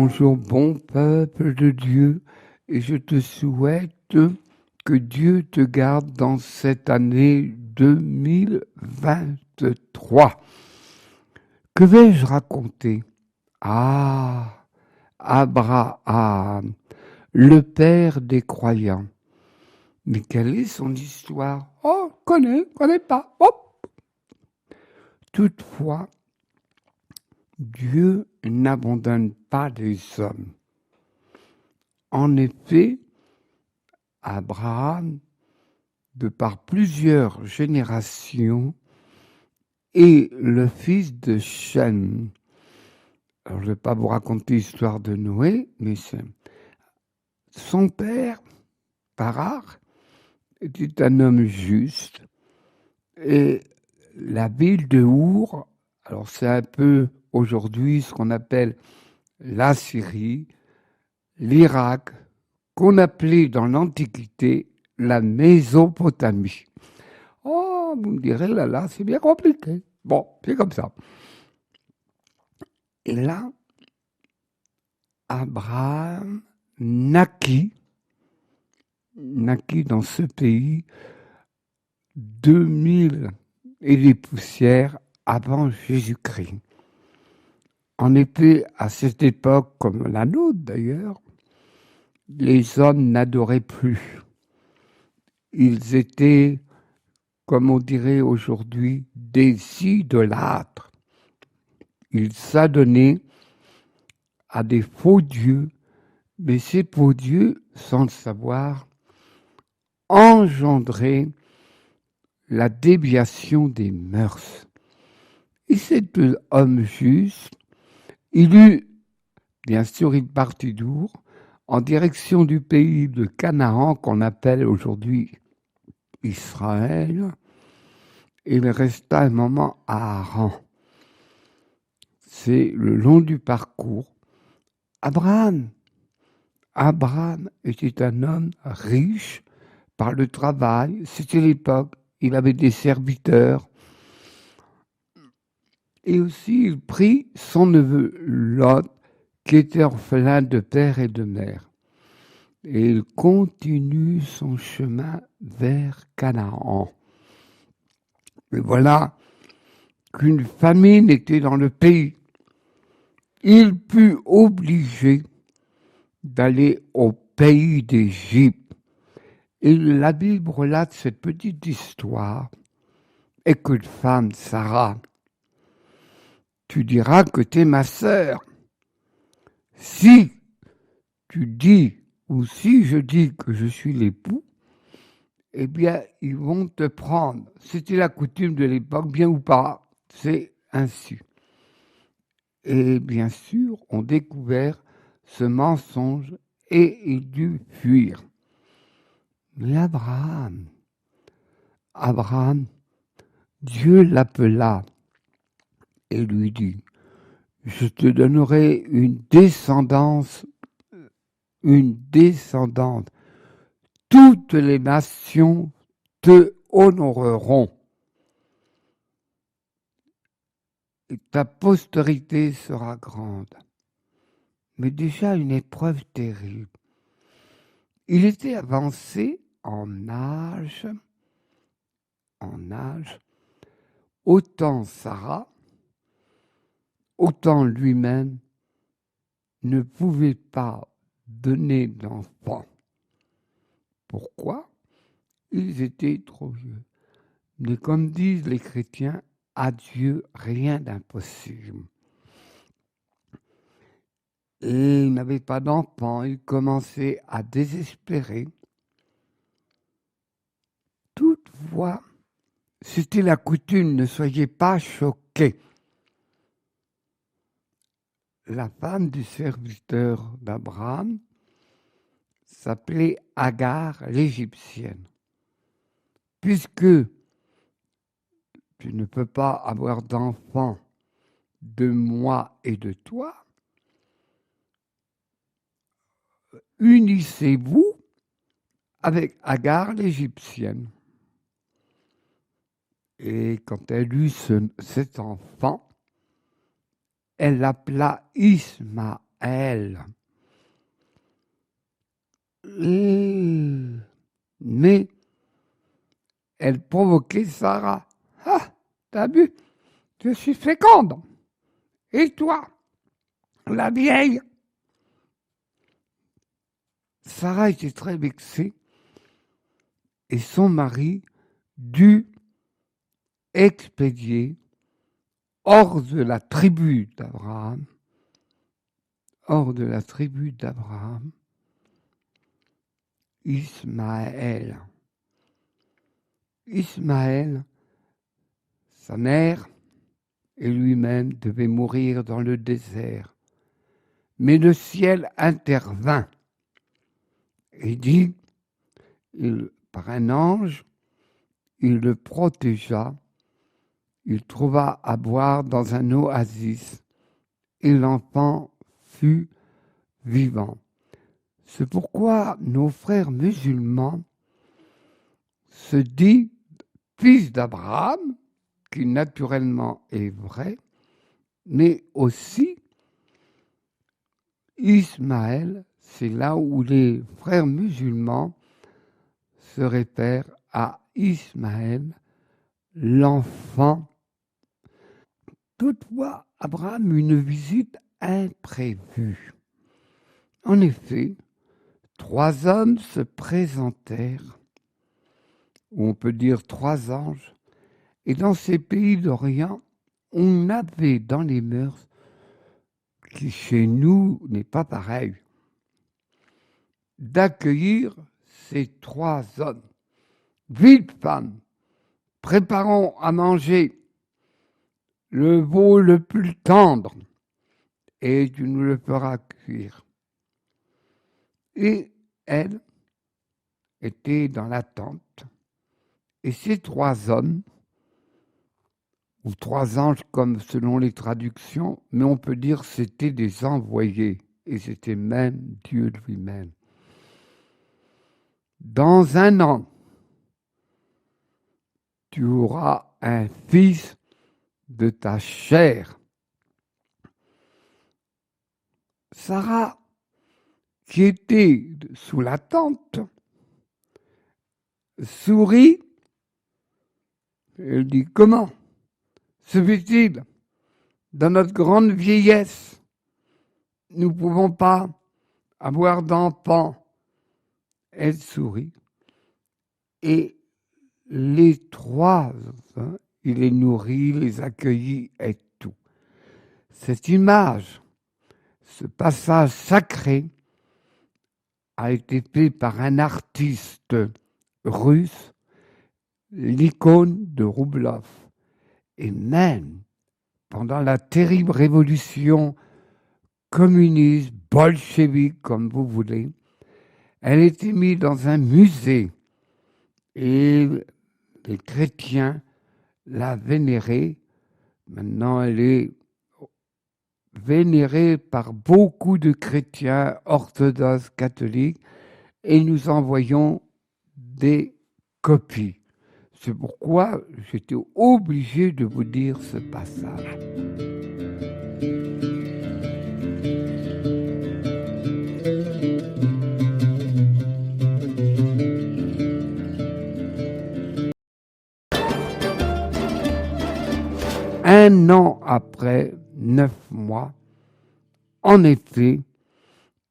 Bonjour bon peuple de Dieu, et je te souhaite que Dieu te garde dans cette année 2023. Que vais-je raconter? Ah, Abraham, le père des croyants. Mais quelle est son histoire? Oh, connais pas. Hop. Toutefois, Dieu n'abandonne pas les hommes. En effet, Abraham, de par plusieurs générations, est le fils de Shem. Alors, je ne vais pas vous raconter l'histoire de Noé, mais son père, Tarar, était un homme juste. Et la ville de Our, alors c'est un peu aujourd'hui ce qu'on appelle la Syrie, l'Irak, qu'on appelait dans l'Antiquité la Mésopotamie. Oh, vous me direz, là, c'est bien compliqué. Bon, c'est comme ça. Et là, Abraham naquit dans ce pays 2000 et des poussières avant Jésus-Christ. En effet, à cette époque, comme la nôtre d'ailleurs, les hommes n'adoraient plus. Ils étaient, comme on dirait aujourd'hui, des idolâtres. Ils s'adonnaient à des faux dieux, mais ces faux dieux, sans le savoir, engendraient la déviation des mœurs. Et cet homme juste, il eut, bien sûr, une partie d'Our en direction du pays de Canaan, qu'on appelle aujourd'hui Israël, et il resta un moment à Haran. C'est le long du parcours. Abraham était un homme riche par le travail. C'était l'époque. Il avait des serviteurs. Et aussi, il prit son neveu Lot, qui était orphelin de père et de mère. Et il continue son chemin vers Canaan. Et voilà qu'une famine était dans le pays. Il fut obligé d'aller au pays d'Égypte. Et la Bible relate cette petite histoire. Et que femme, Sarah, tu diras que tu es ma sœur. Si tu dis, ou si je dis que je suis l'époux, eh bien, ils vont te prendre. C'était la coutume de l'époque, bien ou pas, c'est ainsi. Et bien sûr, on découvert ce mensonge et il dut fuir. Mais Abraham, Dieu l'appela et lui dit, je te donnerai une descendante. Toutes les nations te honoreront. Et ta postérité sera grande. Mais déjà une épreuve terrible. Il était avancé en âge, autant Sarah, autant lui-même ne pouvait pas donner d'enfant. Pourquoi? Ils étaient trop vieux. Mais comme disent les chrétiens, à Dieu rien d'impossible. Et il n'avait pas d'enfant, il commençait à désespérer. Toutefois, c'était la coutume, ne soyez pas choqués. La femme du serviteur d'Abraham s'appelait Agar l'Égyptienne. Puisque tu ne peux pas avoir d'enfant de moi et de toi, unissez-vous avec Agar l'Égyptienne. Et quand elle eut cet enfant, elle l'appela Ismaël. elle. Mais elle provoquait Sarah. Ah, t'as vu, je suis féconde. Et toi, la vieille? Sarah était très vexée et son mari dut expédier hors de la tribu d'Abraham, Ismaël. Ismaël, sa mère et lui-même devaient mourir dans le désert. Mais le ciel intervint et dit, par un ange, il le protégea, il trouva à boire dans un oasis et l'enfant fut vivant. C'est pourquoi nos frères musulmans se disent fils d'Abraham, qui naturellement est vrai, mais aussi Ismaël, c'est là où les frères musulmans se réfèrent à Ismaël, l'enfant. Toutefois, Abraham eut une visite imprévue. En effet, 3 hommes se présentèrent, ou on peut dire 3 anges, et dans ces pays d'Orient, on avait dans les mœurs, qui chez nous n'est pas pareil, d'accueillir ces 3 hommes. Vite, femme, préparons à manger le veau le plus tendre, et tu nous le feras cuire. Et elle était dans la tente, et ces 3 hommes, ou 3 anges comme selon les traductions, mais on peut dire que c'était des envoyés, et c'était même Dieu lui-même. Dans 1 an, tu auras un fils de ta chair. Sarah, qui était sous la tente, sourit. Elle dit, comment se fait-il, dans notre grande vieillesse, nous ne pouvons pas avoir d'enfants? Elle sourit. Et les 3, il les nourrit, les accueillit et tout. Cette image, ce passage sacré, a été fait par un artiste russe, l'icône de Roublov. Et même pendant la terrible révolution communiste, bolchevique, comme vous voulez, elle était mise dans un musée et les chrétiens la vénéraient. Maintenant, elle est vénérée par beaucoup de chrétiens orthodoxes, catholiques, et nous envoyons des copies. C'est pourquoi j'étais obligé de vous dire ce passage. Un an après, 9 mois, en effet,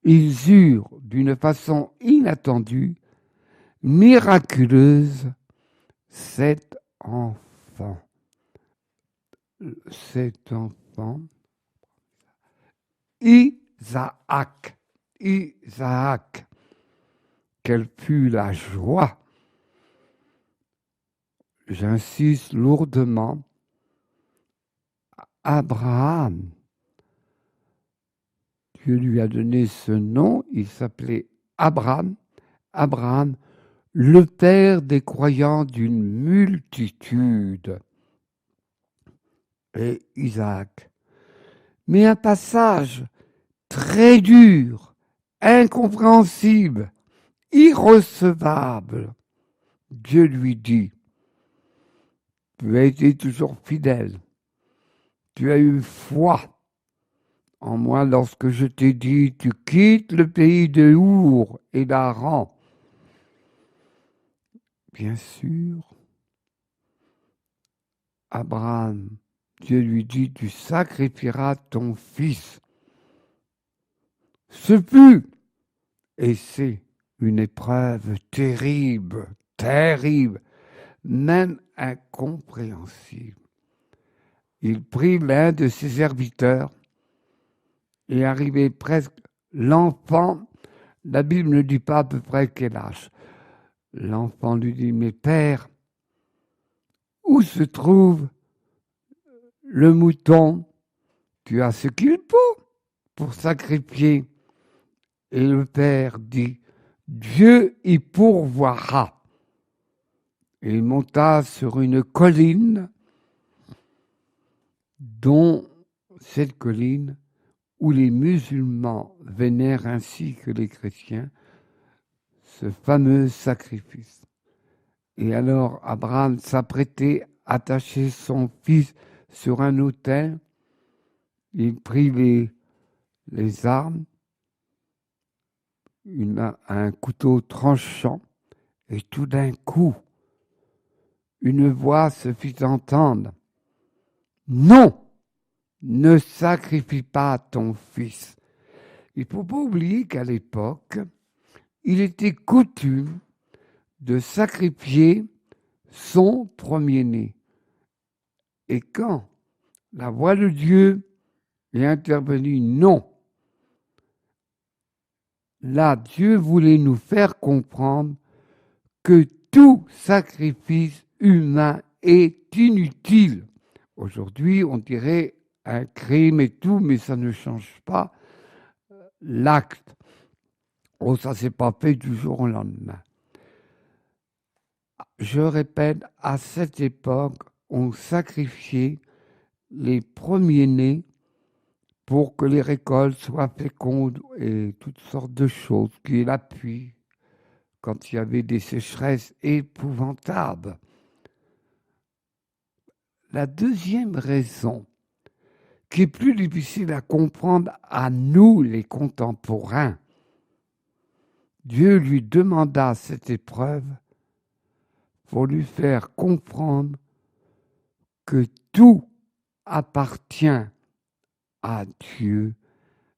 ils eurent d'une façon inattendue, miraculeuse, 7 enfants. 7 enfants. Isaac. Quelle fut la joie. J'insiste lourdement. Abraham. Dieu lui a donné ce nom, il s'appelait Abraham. Abraham, le père des croyants d'une multitude. Et Isaac. Mais un passage très dur, incompréhensible, irrecevable. Dieu lui dit, tu as été toujours fidèle, tu as eu foi en moi lorsque je t'ai dit, tu quittes le pays de Our et d'Aran. Bien sûr, Abraham, Dieu lui dit, tu sacrifieras ton fils. Ce fut, et c'est une épreuve terrible, terrible, même incompréhensible. Il prit l'un de ses serviteurs et arrivé presque l'enfant, la Bible ne dit pas à peu près quel âge. L'enfant lui dit, mais père, où se trouve le mouton? Tu as ce qu'il faut pour sacrifier. Et le père dit, Dieu y pourvoira. Et il monta sur une colline, dont cette colline où les musulmans vénèrent ainsi que les chrétiens ce fameux sacrifice. Et alors Abraham s'apprêtait à attacher son fils sur un autel. Il prit les armes, un couteau tranchant, et tout d'un coup, une voix se fit entendre. Non, ne sacrifie pas ton fils. Il ne faut pas oublier qu'à l'époque, il était coutume de sacrifier son premier-né. Et quand la voix de Dieu est intervenue, non. Là, Dieu voulait nous faire comprendre que tout sacrifice humain est inutile. Aujourd'hui, on dirait un crime et tout, mais ça ne change pas l'acte. Oh, ça ne s'est pas fait du jour au lendemain. Je répète, à cette époque, on sacrifiait les premiers-nés pour que les récoltes soient fécondes et toutes sortes de choses, qui est l'appui quand il y avait des sécheresses épouvantables. La deuxième raison, qui est plus difficile à comprendre à nous, les contemporains, Dieu lui demanda cette épreuve pour lui faire comprendre que tout appartient à Dieu,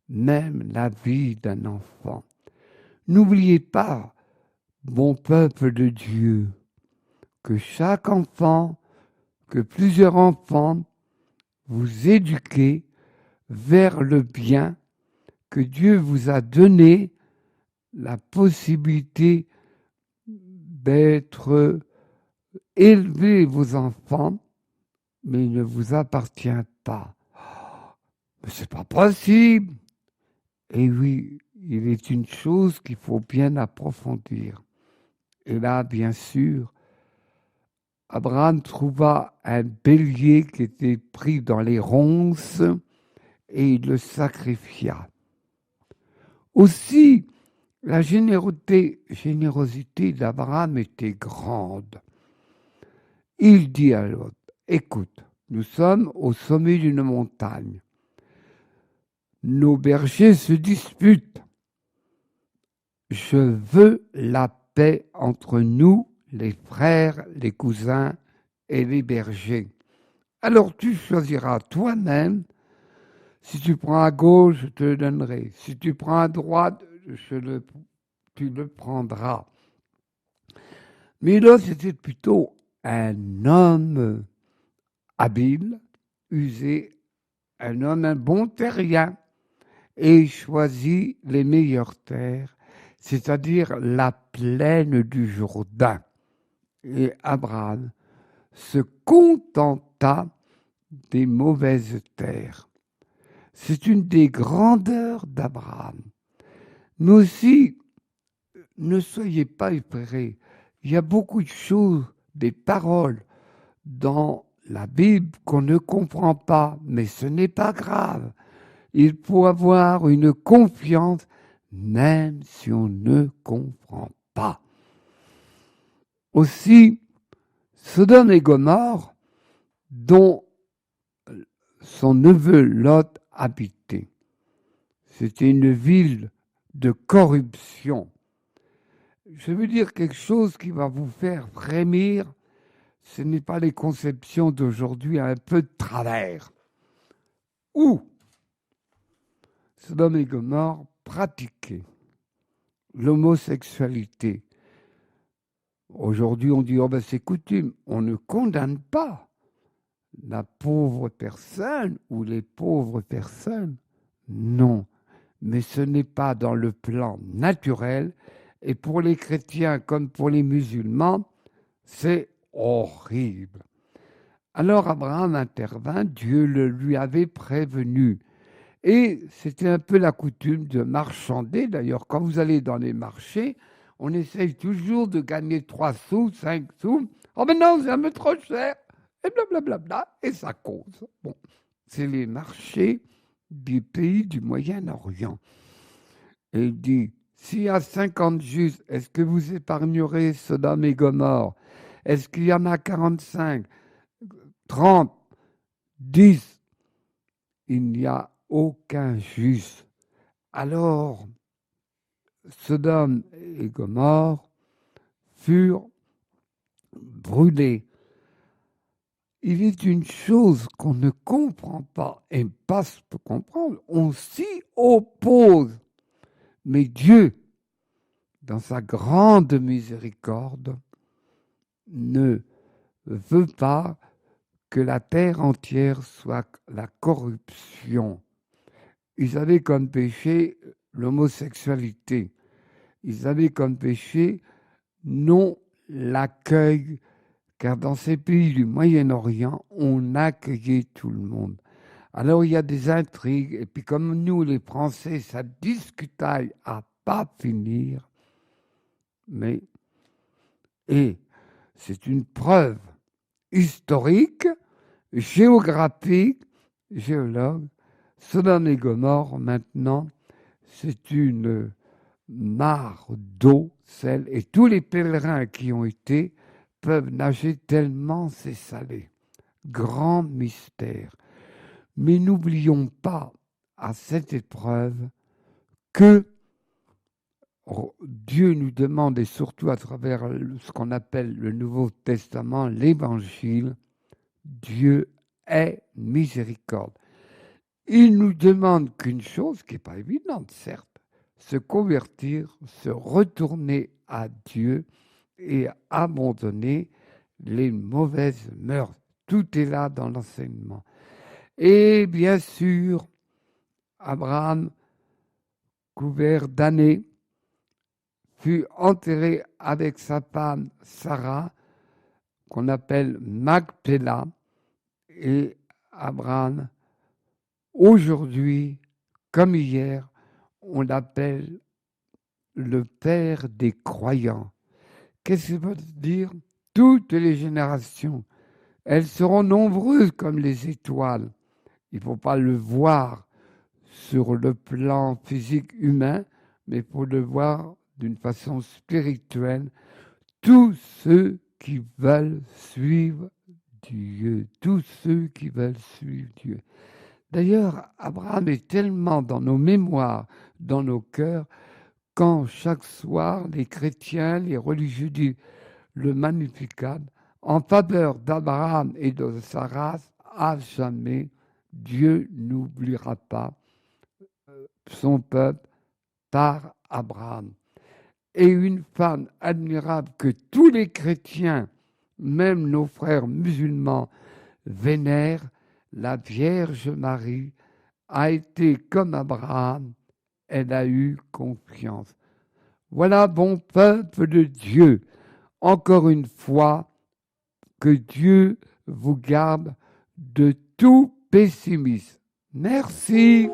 même la vie d'un enfant. N'oubliez pas, bon peuple de Dieu, que chaque enfant, que plusieurs enfants, vous éduquez vers le bien, que Dieu vous a donné la possibilité d'être élever vos enfants, mais il ne vous appartient pas. Mais c'est pas possible. Et oui, il est une chose qu'il faut bien approfondir. Et là, bien sûr, Abraham trouva un bélier qui était pris dans les ronces et il le sacrifia. Aussi, la générosité d'Abraham était grande. Il dit à l'autre, écoute, nous sommes au sommet d'une montagne. Nos bergers se disputent. Je veux la paix entre nous, les frères, les cousins et les bergers. Alors tu choisiras toi-même. Si tu prends à gauche, je te le donnerai. Si tu prends à droite, tu le prendras. Mais là, c'était plutôt un homme habile, usé, un bon terrien, et il choisit les meilleures terres, c'est-à-dire la plaine du Jourdain. Et Abraham se contenta des mauvaises terres. C'est une des grandeurs d'Abraham. Mais aussi, ne soyez pas effrayés. Il y a beaucoup de choses, des paroles dans la Bible qu'on ne comprend pas, mais ce n'est pas grave. Il faut avoir une confiance même si on ne comprend pas. Aussi, Sodome et Gomorrhe, dont son neveu Lot habitait. C'était une ville de corruption. Je veux dire quelque chose qui va vous faire frémir. Ce n'est pas les conceptions d'aujourd'hui un peu de travers. Où Sodome et Gomorrhe pratiquaient l'homosexualité. Aujourd'hui, on dit oh ben c'est coutume. On ne condamne pas la pauvre personne ou les pauvres personnes. Non, mais ce n'est pas dans le plan naturel. Et pour les chrétiens comme pour les musulmans, c'est horrible. Alors Abraham intervint, Dieu le lui avait prévenu. Et c'était un peu la coutume de marchander. D'ailleurs, quand vous allez dans les marchés, on essaye toujours de gagner 3 sous, 5 sous. Oh mais non, c'est un peu trop cher. Et blablabla. Et ça cause. Bon, c'est les marchés des pays du Moyen-Orient. Et il dit, s'il y a 50 justes, est-ce que vous épargnerez Sodome et Gomorrhe? Est-ce qu'il y en a 45, 30, 10? Il n'y a aucun juste. Alors, Sodome et Gomorrhe furent brûlés. Il est une chose qu'on ne comprend pas et pas se peut comprendre. On s'y oppose. Mais Dieu, dans sa grande miséricorde, ne veut pas que la terre entière soit la corruption. Ils avaient comme péché l'homosexualité. Ils avaient comme péché non l'accueil, car dans ces pays du Moyen-Orient, on accueillait tout le monde. Alors il y a des intrigues, et puis comme nous les Français, ça discutaille à pas finir, mais et c'est une preuve historique, géographique, géologue. Sodome et Gomorrhe, maintenant, c'est une mare d'eau, sel, et tous les pèlerins qui ont été peuvent nager tellement c'est salé. Grand mystère. Mais n'oublions pas à cette épreuve que Dieu nous demande, et surtout à travers ce qu'on appelle le Nouveau Testament, l'Évangile, Dieu est miséricorde. Il nous demande qu'une chose qui n'est pas évidente, certes, se convertir, se retourner à Dieu et abandonner les mauvaises mœurs. Tout est là dans l'enseignement. Et bien sûr, Abraham, couvert d'années, fut enterré avec sa femme Sarah, qu'on appelle Macpéla, et Abraham, aujourd'hui, comme hier, on l'appelle le père des croyants. Qu'est-ce que ça veut dire? Toutes les générations, elles seront nombreuses comme les étoiles. Il ne faut pas le voir sur le plan physique humain, mais il faut le voir d'une façon spirituelle. Tous ceux qui veulent suivre Dieu, tous ceux qui veulent suivre Dieu. D'ailleurs, Abraham est tellement dans nos mémoires, dans nos cœurs, quand chaque soir, les chrétiens, les religieux disent le Magnificat en faveur d'Abraham et de sa race, à jamais, Dieu n'oubliera pas son peuple par Abraham. Et une femme admirable que tous les chrétiens, même nos frères musulmans, vénèrent, la Vierge Marie, a été comme Abraham, elle a eu confiance. Voilà, bon peuple de Dieu, encore une fois, que Dieu vous garde de tout pessimisme. Merci.